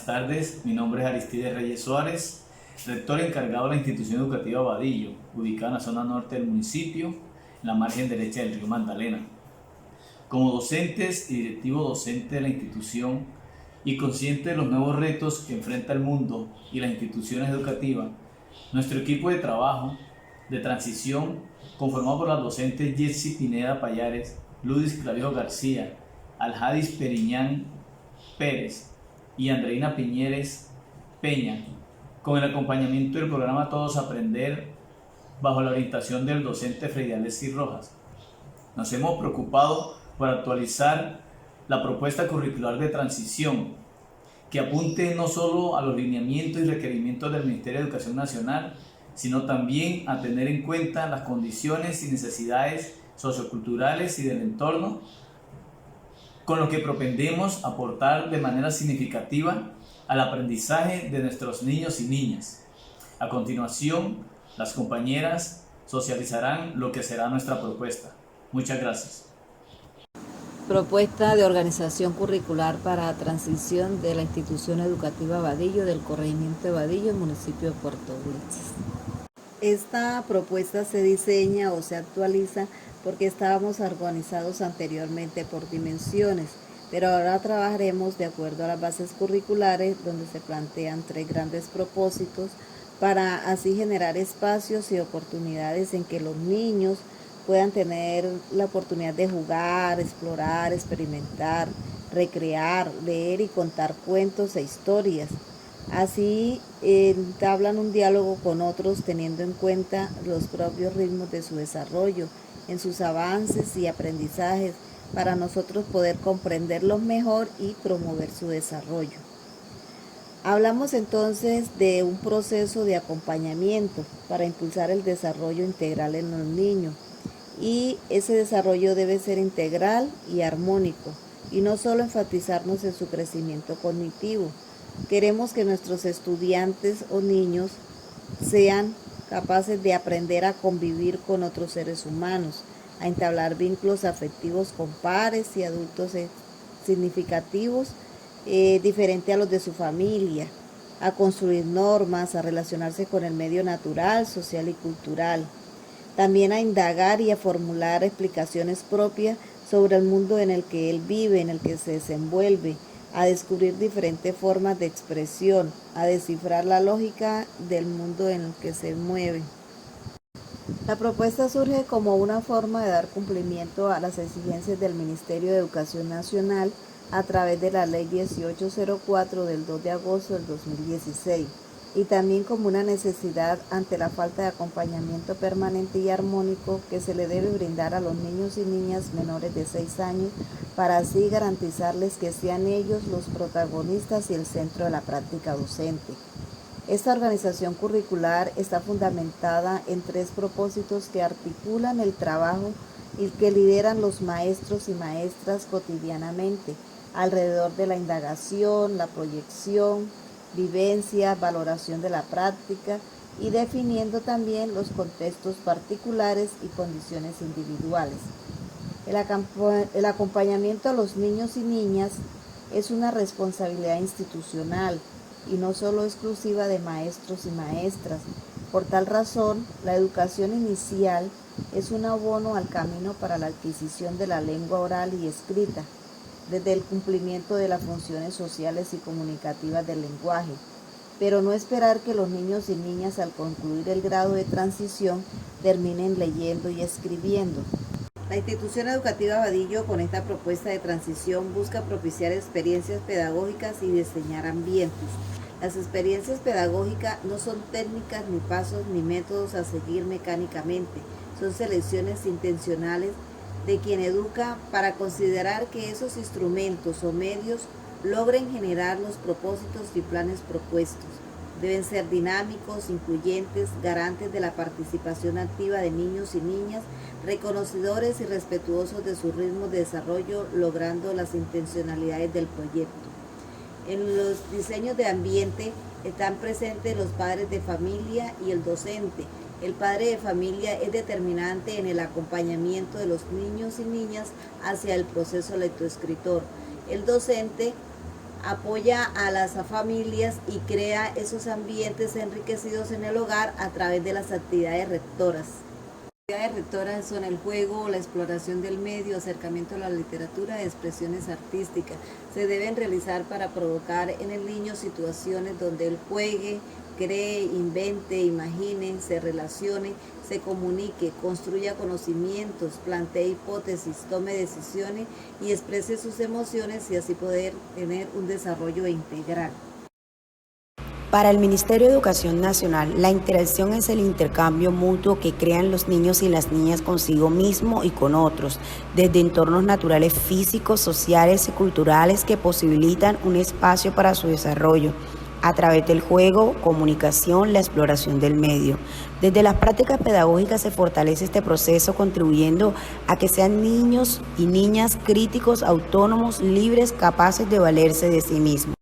tardes, mi nombre es Aristides Reyes Suárez, rector encargado de la institución educativa Vadillo, ubicada en la zona norte del municipio, en la margen derecha del río Magdalena. Como docentes y directivo docente de la institución y consciente de los nuevos retos que enfrenta el mundo y las instituciones educativas, nuestro equipo de trabajo de transición, conformado por las docentes Jersey Pineda Payares, Ludis Clavijo García, Aljadis Periñán Pérez y Andreina Piñeres Peña, con el acompañamiento del programa Todos Aprender, bajo la orientación del docente Freddy Alexis Rojas. Nos hemos preocupado por actualizar la propuesta curricular de transición, que apunte no solo a los lineamientos y requerimientos del Ministerio de Educación Nacional, sino también a tener en cuenta las condiciones y necesidades socioculturales y del entorno, con lo que propendemos aportar de manera significativa al aprendizaje de nuestros niños y niñas. A continuación, las compañeras socializarán lo que será nuestra propuesta. Muchas gracias. Propuesta de organización curricular para transición de la institución educativa Vadillo del corregimiento de Vadillo, municipio de Puerto Wilches. Esta propuesta se diseña o se actualiza porque estábamos organizados anteriormente por dimensiones, pero ahora trabajaremos de acuerdo a las bases curriculares, donde se plantean 3 grandes propósitos para así generar espacios y oportunidades en que los niños puedan tener la oportunidad de jugar, explorar, experimentar, recrear, leer y contar cuentos e historias. Así entablan un diálogo con otros teniendo en cuenta los propios ritmos de su desarrollo, en sus avances y aprendizajes, para nosotros poder comprenderlos mejor y promover su desarrollo. Hablamos entonces de un proceso de acompañamiento para impulsar el desarrollo integral en los niños. Y ese desarrollo debe ser integral y armónico, y no solo enfatizarnos en su crecimiento cognitivo. Queremos que nuestros estudiantes o niños sean capaces de aprender a convivir con otros seres humanos, a entablar vínculos afectivos con pares y adultos significativos, diferente a los de su familia, a construir normas, a relacionarse con el medio natural, social y cultural. También a indagar y a formular explicaciones propias sobre el mundo en el que él vive, en el que se desenvuelve, a descubrir diferentes formas de expresión, a descifrar la lógica del mundo en el que se mueve. La propuesta surge como una forma de dar cumplimiento a las exigencias del Ministerio de Educación Nacional a través de la Ley 1804 del 2 de agosto del 2016. Y también como una necesidad ante la falta de acompañamiento permanente y armónico que se le debe brindar a los niños y niñas menores de 6 años para así garantizarles que sean ellos los protagonistas y el centro de la práctica docente. Esta organización curricular está fundamentada en 3 propósitos que articulan el trabajo y que lideran los maestros y maestras cotidianamente alrededor de la indagación, la proyección, vivencia, valoración de la práctica y definiendo también los contextos particulares y condiciones individuales. El acompañamiento a los niños y niñas es una responsabilidad institucional y no solo exclusiva de maestros y maestras. Por tal razón, la educación inicial es un abono al camino para la adquisición de la lengua oral y escrita, desde el cumplimiento de las funciones sociales y comunicativas del lenguaje, pero no esperar que los niños y niñas al concluir el grado de transición terminen leyendo y escribiendo. La institución educativa Vadillo, con esta propuesta de transición, busca propiciar experiencias pedagógicas y diseñar ambientes. Las experiencias pedagógicas no son técnicas, ni pasos, ni métodos a seguir mecánicamente, son selecciones intencionales de quien educa para considerar que esos instrumentos o medios logren generar los propósitos y planes propuestos. Deben ser dinámicos, incluyentes, garantes de la participación activa de niños y niñas, reconocedores y respetuosos de su ritmo de desarrollo, logrando las intencionalidades del proyecto. En los diseños de ambiente están presentes los padres de familia y el docente. El padre de familia es determinante en el acompañamiento de los niños y niñas hacia el proceso lectoescritor. El docente apoya a las familias y crea esos ambientes enriquecidos en el hogar a través de las actividades rectoras. Las actividades rectoras son el juego, la exploración del medio, acercamiento a la literatura, expresiones artísticas. Se deben realizar para provocar en el niño situaciones donde él juegue, cree, invente, imagine, se relacione, se comunique, construya conocimientos, plantee hipótesis, tome decisiones y exprese sus emociones y así poder tener un desarrollo integral. Para el Ministerio de Educación Nacional, la interacción es el intercambio mutuo que crean los niños y las niñas consigo mismo y con otros, desde entornos naturales físicos, sociales y culturales que posibilitan un espacio para su desarrollo, a través del juego, comunicación, la exploración del medio. Desde las prácticas pedagógicas se fortalece este proceso, contribuyendo a que sean niños y niñas críticos, autónomos, libres, capaces de valerse de sí mismos.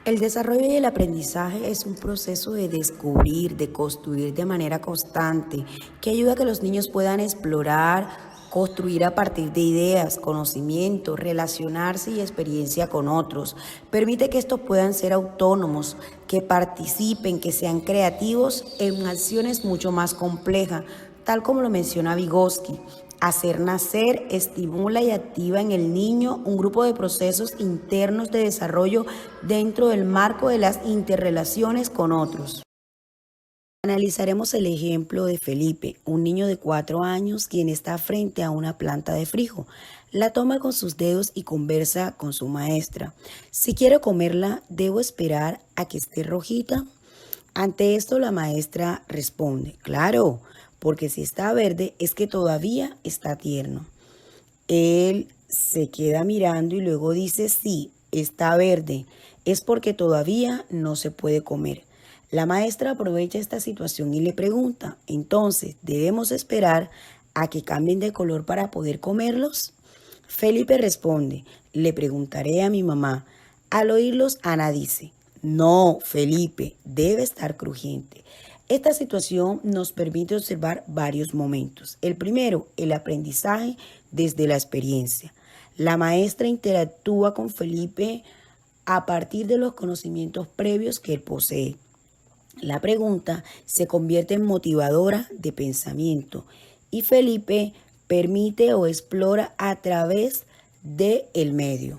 El desarrollo y el aprendizaje es un proceso de descubrir, de construir de manera constante, que ayuda a que los niños puedan explorar, construir a partir de ideas, conocimientos, relacionarse y experiencia con otros. Permite que estos puedan ser autónomos, que participen, que sean creativos en acciones mucho más complejas, tal como lo menciona Vygotsky. Hacer nacer estimula y activa en el niño un grupo de procesos internos de desarrollo dentro del marco de las interrelaciones con otros. Analizaremos el ejemplo de Felipe, un niño de 4 años quien está frente a una planta de frijol. La toma con sus dedos y conversa con su maestra. Si quiero comerla, ¿debo esperar a que esté rojita? Ante esto la maestra responde, claro, porque si está verde es que todavía está tierno. Él se queda mirando y luego dice, sí, está verde, es porque todavía no se puede comer. La maestra aprovecha esta situación y le pregunta, entonces, ¿debemos esperar a que cambien de color para poder comerlos? Felipe responde, le preguntaré a mi mamá. Al oírlos, Ana dice, no, Felipe, debe estar crujiente. Esta situación nos permite observar varios momentos. El primero, el aprendizaje desde la experiencia. La maestra interactúa con Felipe a partir de los conocimientos previos que él posee. La pregunta se convierte en motivadora de pensamiento y Felipe permite o explora a través del medio.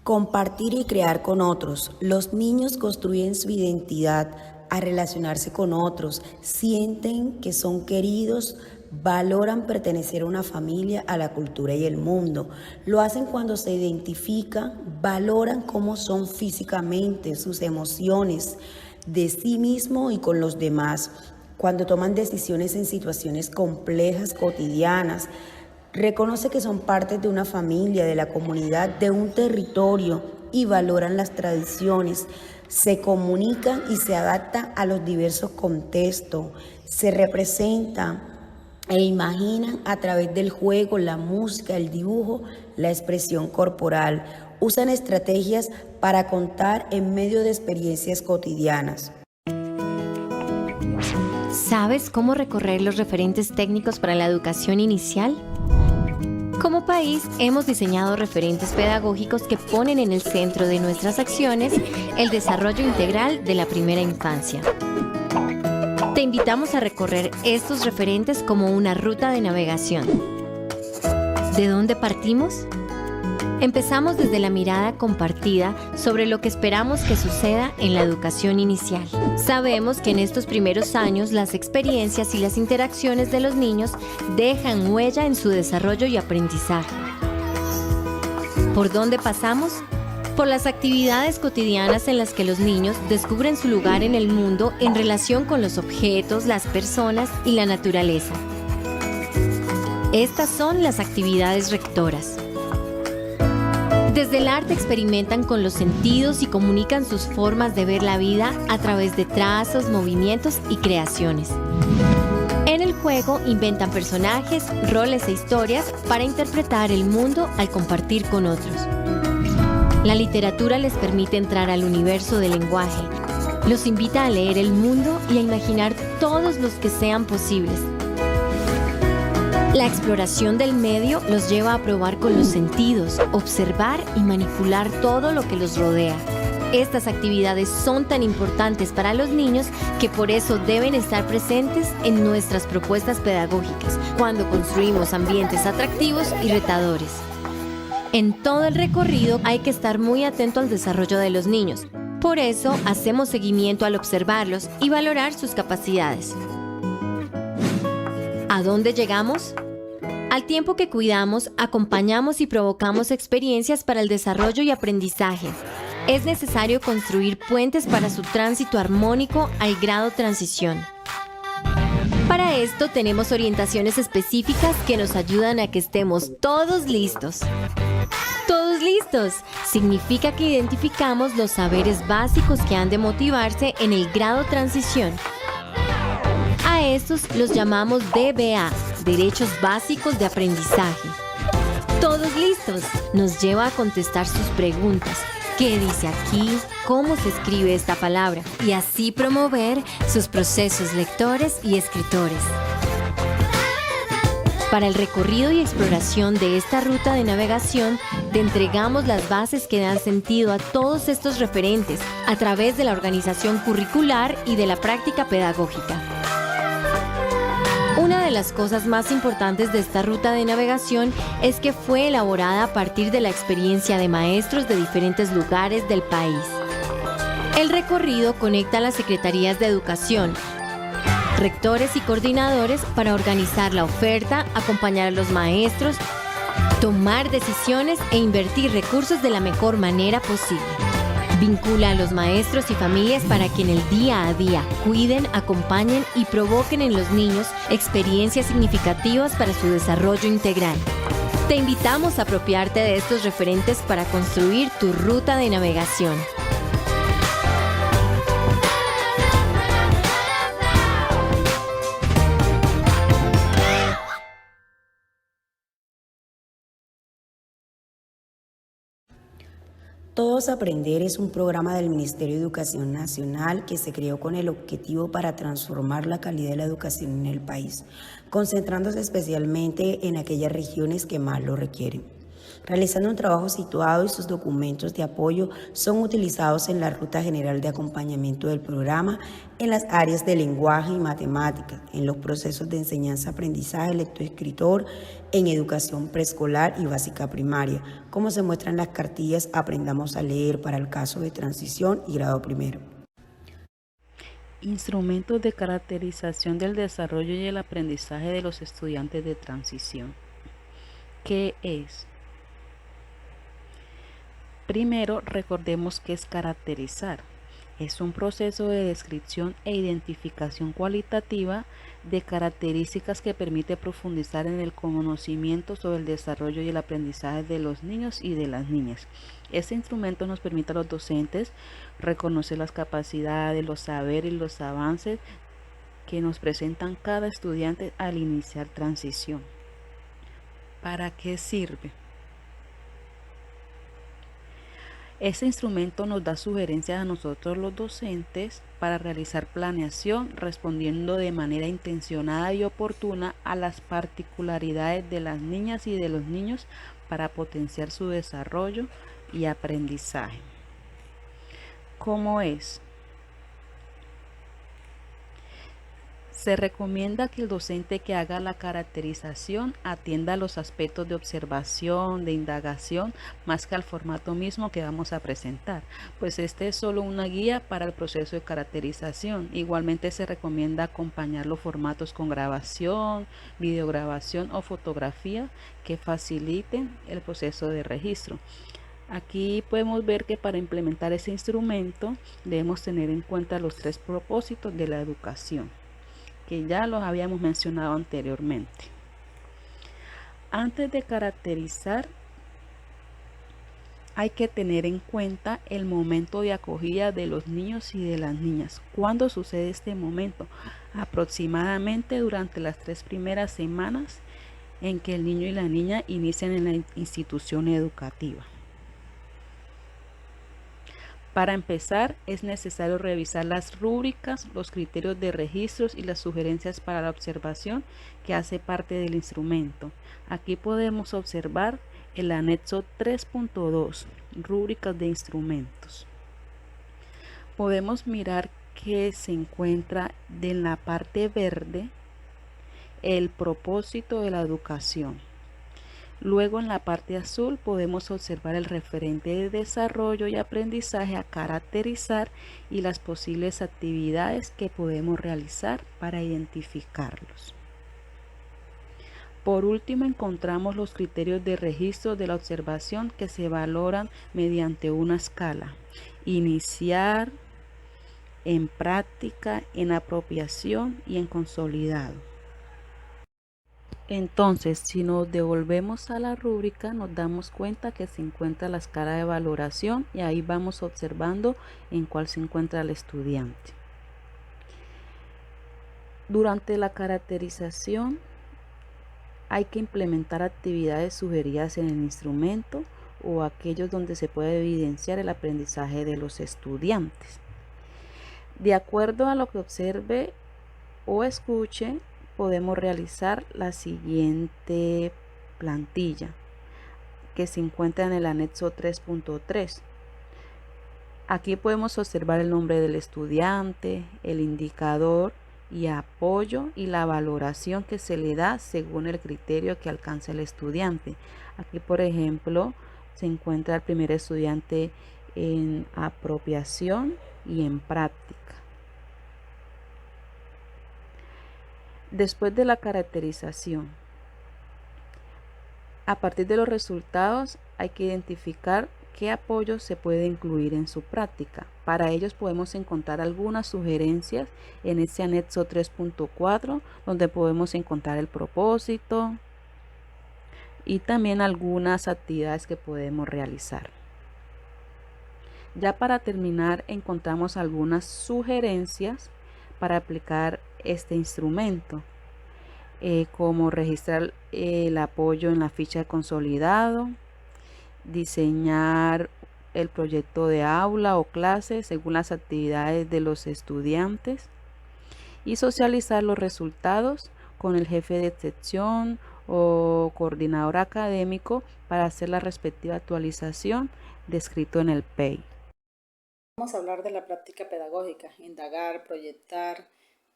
Compartir y crear con otros. Los niños construyen su identidad a relacionarse con otros, sienten que son queridos, valoran pertenecer a una familia, a la cultura y el mundo. Lo hacen cuando se identifican, valoran cómo son físicamente, sus emociones, de sí mismo y con los demás. Cuando toman decisiones en situaciones complejas, cotidianas, reconoce que son parte de una familia, de la comunidad, de un territorio y valoran las tradiciones. Se comunican y se adaptan a los diversos contextos, se representan e imaginan a través del juego, la música, el dibujo, la expresión corporal. Usan estrategias para contar en medio de experiencias cotidianas. ¿Sabes cómo recorrer los referentes técnicos para la educación inicial? Como país, hemos diseñado referentes pedagógicos que ponen en el centro de nuestras acciones el desarrollo integral de la primera infancia. Te invitamos a recorrer estos referentes como una ruta de navegación. ¿De dónde partimos? Empezamos desde la mirada compartida sobre lo que esperamos que suceda en la educación inicial. Sabemos que en estos primeros años las experiencias y las interacciones de los niños dejan huella en su desarrollo y aprendizaje. ¿Por dónde pasamos? Por las actividades cotidianas en las que los niños descubren su lugar en el mundo en relación con los objetos, las personas y la naturaleza. Estas son las actividades rectoras. Desde el arte experimentan con los sentidos y comunican sus formas de ver la vida a través de trazos, movimientos y creaciones. En el juego inventan personajes, roles e historias para interpretar el mundo al compartir con otros. La literatura les permite entrar al universo del lenguaje. Los invita a leer el mundo y a imaginar todos los que sean posibles. La exploración del medio los lleva a probar con los sentidos, observar y manipular todo lo que los rodea. Estas actividades son tan importantes para los niños que por eso deben estar presentes en nuestras propuestas pedagógicas cuando construimos ambientes atractivos y retadores. En todo el recorrido hay que estar muy atento al desarrollo de los niños. Por eso hacemos seguimiento al observarlos y valorar sus capacidades. ¿A dónde llegamos? Al tiempo que cuidamos, acompañamos y provocamos experiencias para el desarrollo y aprendizaje. Es necesario construir puentes para su tránsito armónico al grado transición. Para esto tenemos orientaciones específicas que nos ayudan a que estemos todos listos. ¡Todos listos! Significa que identificamos los saberes básicos que han de motivarse en el grado transición. A estos los llamamos DBA, Derechos Básicos de Aprendizaje. ¡Todos listos! Nos lleva a contestar sus preguntas. ¿Qué dice aquí? ¿Cómo se escribe esta palabra? Y así promover sus procesos lectores y escritores. Para el recorrido y exploración de esta ruta de navegación, te entregamos las bases que dan sentido a todos estos referentes a través de la organización curricular y de la práctica pedagógica. Una de las cosas más importantes de esta ruta de navegación es que fue elaborada a partir de la experiencia de maestros de diferentes lugares del país. El recorrido conecta a las secretarías de educación, rectores y coordinadores para organizar la oferta, acompañar a los maestros, tomar decisiones e invertir recursos de la mejor manera posible. Vincula a los maestros y familias para que en el día a día cuiden, acompañen y provoquen en los niños experiencias significativas para su desarrollo integral. Te invitamos a apropiarte de estos referentes para construir tu ruta de navegación. Todos Aprender es un programa del Ministerio de Educación Nacional que se creó con el objetivo para transformar la calidad de la educación en el país, concentrándose especialmente en aquellas regiones que más lo requieren. Realizando un trabajo situado y sus documentos de apoyo son utilizados en la Ruta General de Acompañamiento del programa en las áreas de lenguaje y matemáticas, en los procesos de enseñanza-aprendizaje, lectoescritor, en educación preescolar y básica primaria, como se muestra en las cartillas Aprendamos a leer para el caso de transición y grado primero. Instrumentos de caracterización del desarrollo y el aprendizaje de los estudiantes de transición. ¿Qué es? Primero, recordemos qué es caracterizar. Es un proceso de descripción e identificación cualitativa de características que permite profundizar en el conocimiento sobre el desarrollo y el aprendizaje de los niños y de las niñas. Este instrumento nos permite a los docentes reconocer las capacidades, los saberes y los avances que nos presentan cada estudiante al iniciar transición. ¿Para qué sirve? Este instrumento nos da sugerencias a nosotros los docentes para realizar planeación respondiendo de manera intencionada y oportuna a las particularidades de las niñas y de los niños para potenciar su desarrollo y aprendizaje. ¿Cómo es? Se recomienda que el docente que haga la caracterización atienda a los aspectos de observación, de indagación, más que al formato mismo que vamos a presentar, pues este es solo una guía para el proceso de caracterización. Igualmente se recomienda acompañar los formatos con grabación, videograbación o fotografía que faciliten el proceso de registro. Aquí podemos ver que para implementar ese instrumento debemos tener en cuenta los 3 propósitos de la educación, que ya los habíamos mencionado anteriormente. Antes de caracterizar, hay que tener en cuenta el momento de acogida de los niños y de las niñas. ¿Cuándo sucede este momento? Aproximadamente durante las 3 primeras semanas en que el niño y la niña inician en la institución educativa. Para empezar, es necesario revisar las rúbricas, los criterios de registros y las sugerencias para la observación que hace parte del instrumento. Aquí podemos observar el anexo 3.2, rúbricas de instrumentos. Podemos mirar que se encuentra en la parte verde el propósito de la educación. Luego en la parte azul podemos observar el referente de desarrollo y aprendizaje a caracterizar y las posibles actividades que podemos realizar para identificarlos. Por último encontramos los criterios de registro de la observación que se valoran mediante una escala: iniciar, en práctica, en apropiación y en consolidado. Entonces, si nos devolvemos a la rúbrica, nos damos cuenta que se encuentra la escala de valoración y ahí vamos observando en cuál se encuentra el estudiante. Durante la caracterización hay que implementar actividades sugeridas en el instrumento o aquellos donde se puede evidenciar el aprendizaje de los estudiantes. De acuerdo a lo que observe o escuche, podemos realizar la siguiente plantilla que se encuentra en el anexo 3.3. Aquí podemos observar el nombre del estudiante, el indicador y apoyo y la valoración que se le da según el criterio que alcanza el estudiante. Aquí, por ejemplo, se encuentra el primer estudiante en apropiación y en práctica. Después de la caracterización, a partir de los resultados hay que identificar qué apoyos se puede incluir en su práctica. Para ellos podemos encontrar algunas sugerencias en ese anexo 3.4, donde podemos encontrar el propósito y también algunas actividades que podemos realizar. Ya para terminar, encontramos algunas sugerencias para aplicar este instrumento, como registrar el apoyo en la ficha de consolidado, diseñar el proyecto de aula o clase según las actividades de los estudiantes y socializar los resultados con el jefe de sección o coordinador académico para hacer la respectiva actualización descrito en el PEI. Vamos a hablar de la práctica pedagógica: indagar, proyectar,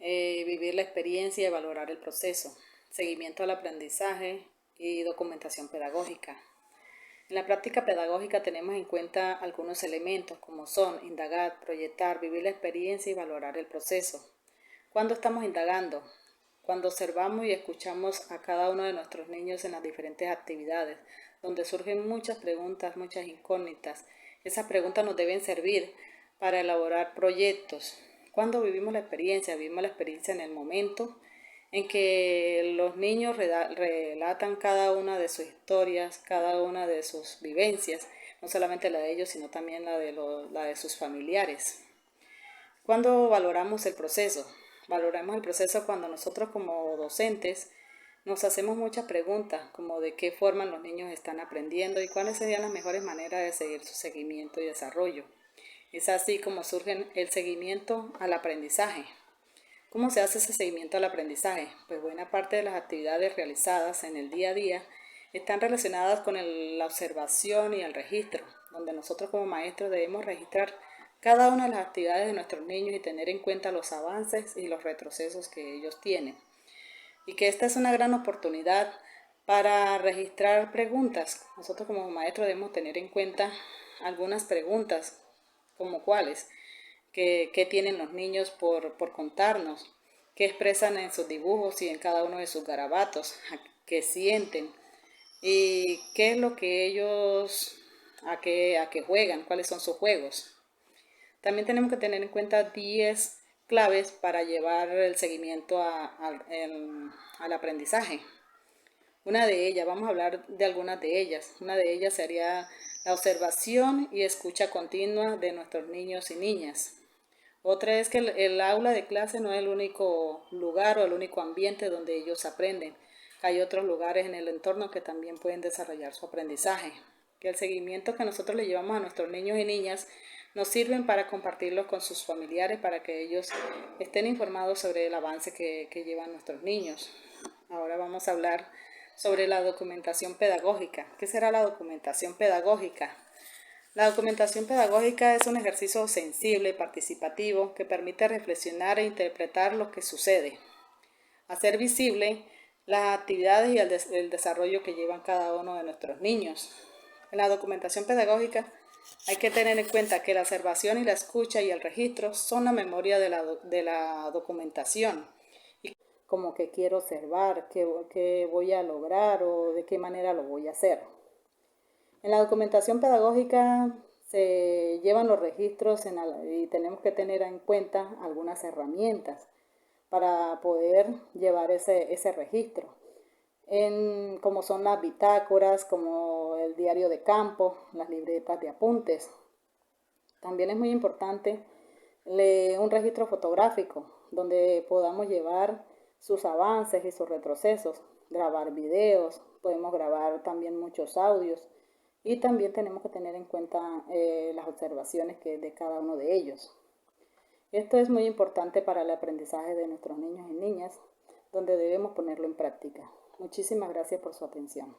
vivir la experiencia y valorar el proceso, seguimiento al aprendizaje y documentación pedagógica. En la práctica pedagógica tenemos en cuenta algunos elementos como son indagar, proyectar, vivir la experiencia y valorar el proceso. ¿Cuándo estamos indagando? Cuando observamos y escuchamos a cada uno de nuestros niños en las diferentes actividades, donde surgen muchas preguntas, muchas incógnitas. Esas preguntas nos deben servir para elaborar proyectos. Cuando vivimos la experiencia en el momento en que los niños relatan cada una de sus historias, cada una de sus vivencias, no solamente la de ellos, sino también la de sus familiares. Cuando valoramos el proceso? Valoramos el proceso cuando nosotros como docentes nos hacemos muchas preguntas, como de qué forma los niños están aprendiendo y cuáles serían las mejores maneras de seguir su seguimiento y desarrollo. Es así como surge el seguimiento al aprendizaje. ¿Cómo se hace ese seguimiento al aprendizaje? Pues buena parte de las actividades realizadas en el día a día están relacionadas con la observación y el registro, donde nosotros como maestros debemos registrar cada una de las actividades de nuestros niños y tener en cuenta los avances y los retrocesos que ellos tienen. Y que esta es una gran oportunidad para registrar preguntas. Nosotros como maestros debemos tener en cuenta algunas preguntas, como cuáles. ¿Qué tienen los niños por contarnos? ¿Qué expresan en sus dibujos y en cada uno de sus garabatos? ¿Qué sienten? ¿Y qué es lo que ellos, a qué juegan? ¿Cuáles son sus juegos? También tenemos que tener en cuenta 10 claves para llevar el seguimiento al aprendizaje. Una de ellas, vamos a hablar de algunas de ellas. Una de ellas sería la observación y escucha continua de nuestros niños y niñas. Otra es que el aula de clase no es el único lugar o el único ambiente donde ellos aprenden. Hay otros lugares en el entorno que también pueden desarrollar su aprendizaje. Que el seguimiento que nosotros le llevamos a nuestros niños y niñas nos sirven para compartirlos con sus familiares para que ellos estén informados sobre el avance que llevan nuestros niños. Ahora vamos a hablar sobre la documentación pedagógica. ¿Qué será la documentación pedagógica? La documentación pedagógica es un ejercicio sensible, participativo, que permite reflexionar e interpretar lo que sucede, hacer visible las actividades y el desarrollo que llevan cada uno de nuestros niños. En la documentación pedagógica hay que tener en cuenta que la observación y la escucha y el registro son la memoria de la documentación. Como que quiero observar, qué voy a lograr o de qué manera lo voy a hacer. En la documentación pedagógica se llevan los registros y tenemos que tener en cuenta algunas herramientas para poder llevar ese registro, como son las bitácoras, como el diario de campo, las libretas de apuntes. También es muy importante un registro fotográfico donde podamos llevar sus avances y sus retrocesos, grabar videos, podemos grabar también muchos audios y también tenemos que tener en cuenta las observaciones de cada uno de ellos. Esto es muy importante para el aprendizaje de nuestros niños y niñas, donde debemos ponerlo en práctica. Muchísimas gracias por su atención.